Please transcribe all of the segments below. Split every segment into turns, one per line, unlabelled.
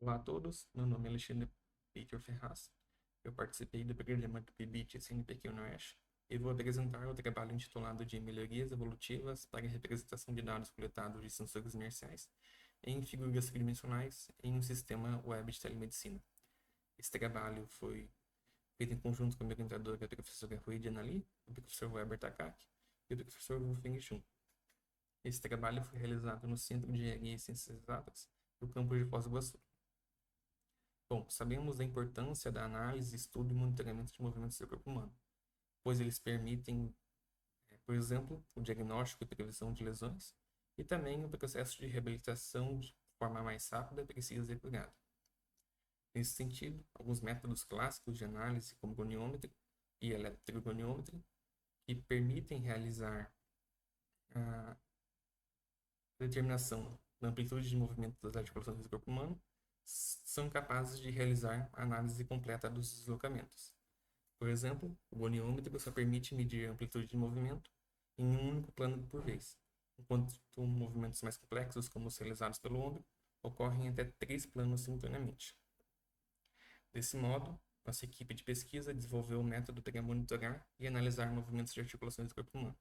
Olá a todos, meu nome é Alexandre Peter Ferraz. Eu participei do programa do PIBIT CNPq UniOeste e vou apresentar o trabalho intitulado de Melhorias Evolutivas para a Representação de Dados Coletados de Sensores Inerciais em Figuras Tridimensionais em um Sistema Web de Telemedicina. Esse trabalho foi feito em conjunto com a minha orientadora, a professora Rui de Anali, o professor Weber Takaki e o professor Wolfgang Schum. Esse trabalho foi realizado no Centro de Engenharia e Ciências Exatas do campus de Foz do Iguaçu. Bom, sabemos da importância da análise, estudo e monitoramento de movimentos do corpo humano, pois eles permitem, por exemplo, o diagnóstico e prevenção de lesões e também o processo de reabilitação de forma mais rápida, precisa e apurada. Nesse sentido, alguns métodos clássicos de análise, como goniometria e eletrogoniometria, que permitem realizar a determinação da amplitude de movimento das articulações do corpo humano, são capazes de realizar a análise completa dos deslocamentos. Por exemplo, o goniômetro só permite medir a amplitude de movimento em um único plano por vez, enquanto movimentos mais complexos, como os realizados pelo ombro, ocorrem em até 3 planos simultaneamente. Desse modo, nossa equipe de pesquisa desenvolveu um método para monitorar e analisar movimentos de articulações do corpo humano.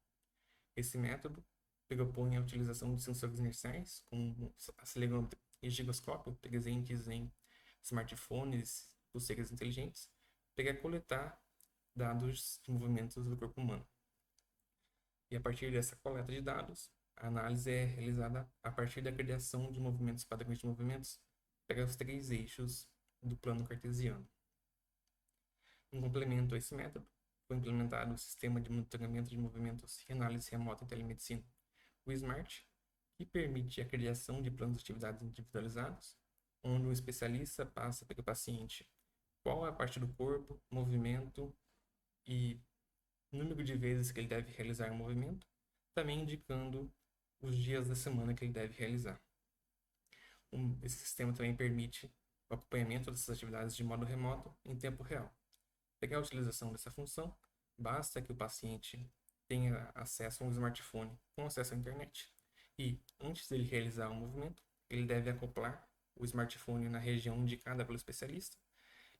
Esse método propõe a utilização de sensores inerciais, como acelerômetro e giroscópio, presentes em smartphones, pulseiras inteligentes, para coletar dados de movimentos do corpo humano. E a partir dessa coleta de dados, a análise é realizada a partir da criação de movimentos padrões de movimentos para os 3 eixos do plano cartesiano. Em complemento a esse método, foi implementado o sistema de monitoramento de movimentos e análise remota em telemedicina, o SMART, que permite a criação de planos de atividades individualizados, onde um especialista passa para o paciente qual é a parte do corpo, movimento e número de vezes que ele deve realizar o movimento, também indicando os dias da semana que ele deve realizar. Esse sistema também permite o acompanhamento dessas atividades de modo remoto em tempo real. Para a utilização dessa função, basta que o paciente tenha acesso a um smartphone com acesso à internet e, antes dele realizar o movimento, ele deve acoplar o smartphone na região indicada pelo especialista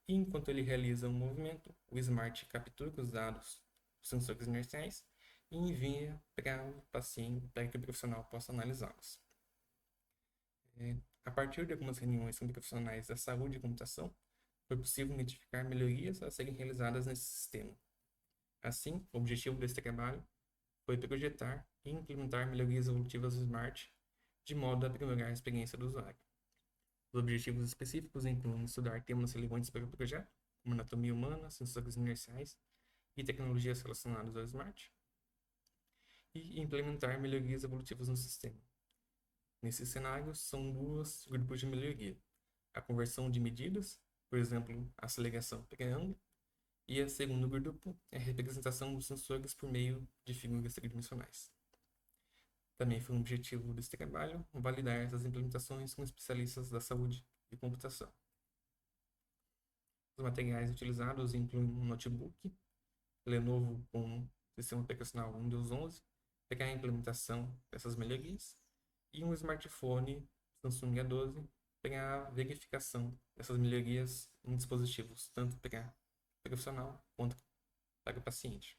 e, enquanto ele realiza o movimento, o smart captura os dados dos sensores inerciais e envia para o paciente, para que o profissional possa analisá-los. A partir de algumas reuniões com profissionais da saúde e computação, foi possível identificar melhorias a serem realizadas nesse sistema. Assim, o objetivo desse trabalho foi projetar e implementar melhorias evolutivas do Smart de modo a aprimorar a experiência do usuário. Os objetivos específicos incluem estudar temas relevantes para o projeto, como anatomia humana, sensores inerciais e tecnologias relacionadas ao Smart, e implementar melhorias evolutivas no sistema. Nesses cenários, são 2 grupos de melhoria: a conversão de medidas, por exemplo, a aceleração pré-ângulo, e o segundo grupo é a representação dos sensores por meio de figuras tridimensionais. Também foi um objetivo desse trabalho validar essas implementações com especialistas da saúde e computação. Os materiais utilizados incluem um notebook Lenovo com sistema operacional Windows 11 para a implementação dessas melhorias e um smartphone Samsung A12 para a verificação dessas melhorias em dispositivos, tanto para profissional quanto para o paciente.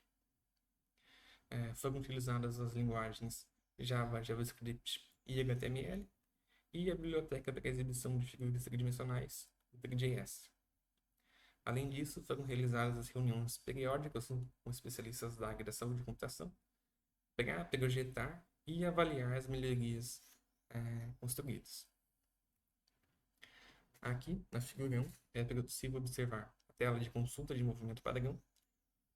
Foram utilizadas as linguagens Java, JavaScript e HTML e a biblioteca para a exibição de figuras tridimensionais, o 3JS. Além disso, foram realizadas as reuniões periódicas com especialistas da área da saúde e computação para projetar e avaliar as melhorias construídas. Aqui, na figura 1, é possível observar a tela de consulta de movimento padrão,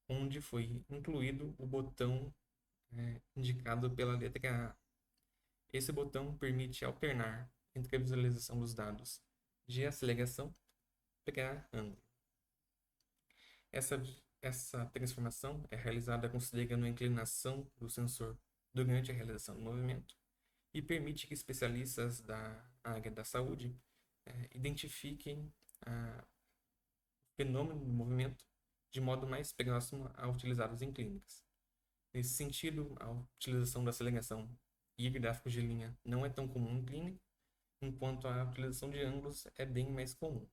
onde foi incluído o botão indicado pela letra A. Esse botão permite alternar entre a visualização dos dados de aceleração para ângulo. Essa transformação é realizada considerando a inclinação do sensor durante a realização do movimento e permite que especialistas da área da saúde identifiquem o fenômeno do movimento de modo mais próximo a utilizados em clínicas. Nesse sentido, a utilização da aceleração e gráficos de linha não é tão comum em clínica, enquanto a utilização de ângulos é bem mais comum.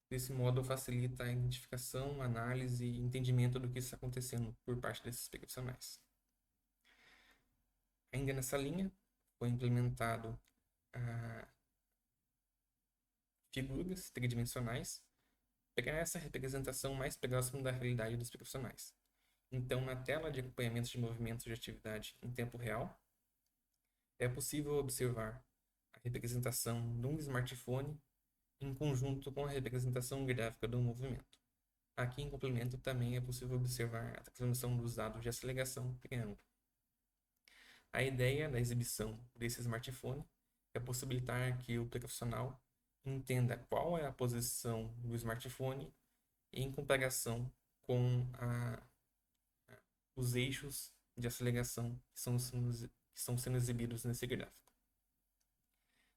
Desse modo, facilita a identificação, análise e entendimento do que está acontecendo por parte desses profissionais. Ainda nessa linha, foi implementado figuras tridimensionais para essa representação mais próxima da realidade dos profissionais. Então, na tela de acompanhamento de movimentos de atividade em tempo real, é possível observar a representação de um smartphone em conjunto com a representação gráfica do movimento. Aqui, em complemento, também é possível observar a transformação dos dados de aceleração para ângulo. A ideia da exibição desse smartphone é possibilitar que o profissional entenda qual é a posição do smartphone em comparação com os eixos de aceleração que estão sendo exibidos nesse gráfico.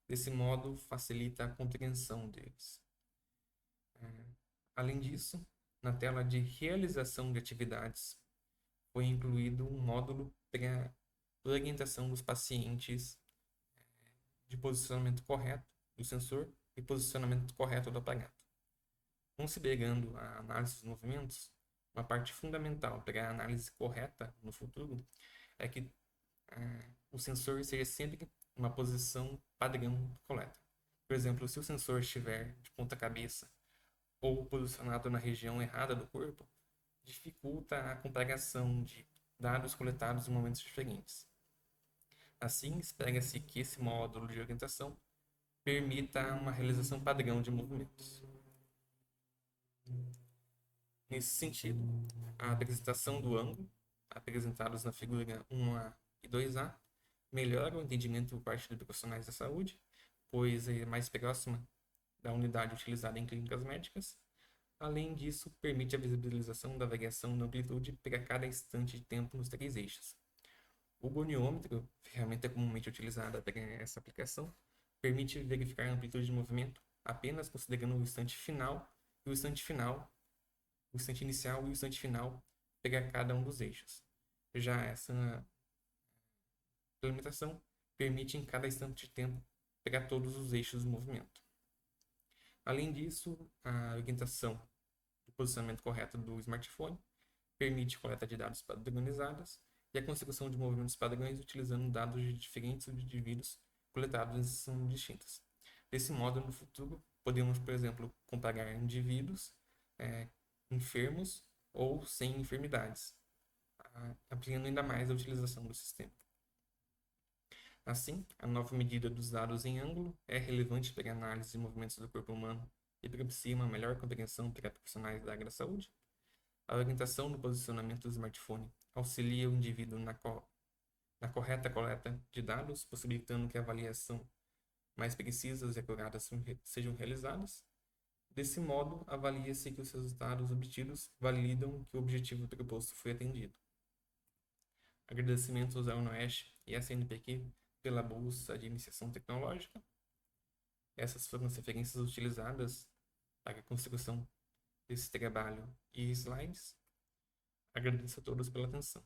Desse modo, facilita a compreensão deles. Além disso, na tela de realização de atividades, foi incluído um módulo para orientação dos pacientes de posicionamento correto do sensor e posicionamento correto do aparato. Considerando a análise dos movimentos, uma parte fundamental para a análise correta no futuro é que o sensor seja sempre uma posição padrão de coleta. Por exemplo, se o sensor estiver de ponta cabeça ou posicionado na região errada do corpo, dificulta a comparação de dados coletados em momentos diferentes. Assim, espera-se que esse módulo de orientação permita uma realização padrão de movimentos. Nesse sentido, a apresentação do ângulo, apresentados na figura 1A e 2A, melhora o entendimento por parte dos profissionais da saúde, pois é mais próxima da unidade utilizada em clínicas médicas. Além disso, permite a visibilização da variação da amplitude para cada instante de tempo nos três eixos. O goniômetro, ferramenta comumente utilizada para essa aplicação, permite verificar a amplitude de movimento apenas considerando o instante final e o instante inicial e o instante final para cada um dos eixos. Já essa implementação permite em cada instante de tempo pegar todos os eixos do movimento. Além disso, a orientação do posicionamento correto do smartphone permite coleta de dados padronizados e a construção de movimentos padrões utilizando dados de diferentes indivíduos coletados em sessões distintas. Desse modo, no futuro, podemos, por exemplo, comparar indivíduos enfermos ou sem enfermidades, ampliando ainda mais a utilização do sistema. Assim, a nova medida dos dados em ângulo é relevante para a análise de movimentos do corpo humano e propicia uma melhor compreensão para profissionais da área da saúde. A orientação do posicionamento do smartphone auxilia o indivíduo na correta coleta de dados, possibilitando que a avaliação mais precisas e acuradas sejam realizadas. Desse modo, avalia-se que os resultados obtidos validam que o objetivo proposto foi atendido. Agradecimentos ao UNOEST e à CNPq pela Bolsa de Iniciação Tecnológica. Essas foram as referências utilizadas para a construção desse trabalho e slides. Agradeço a todos pela atenção.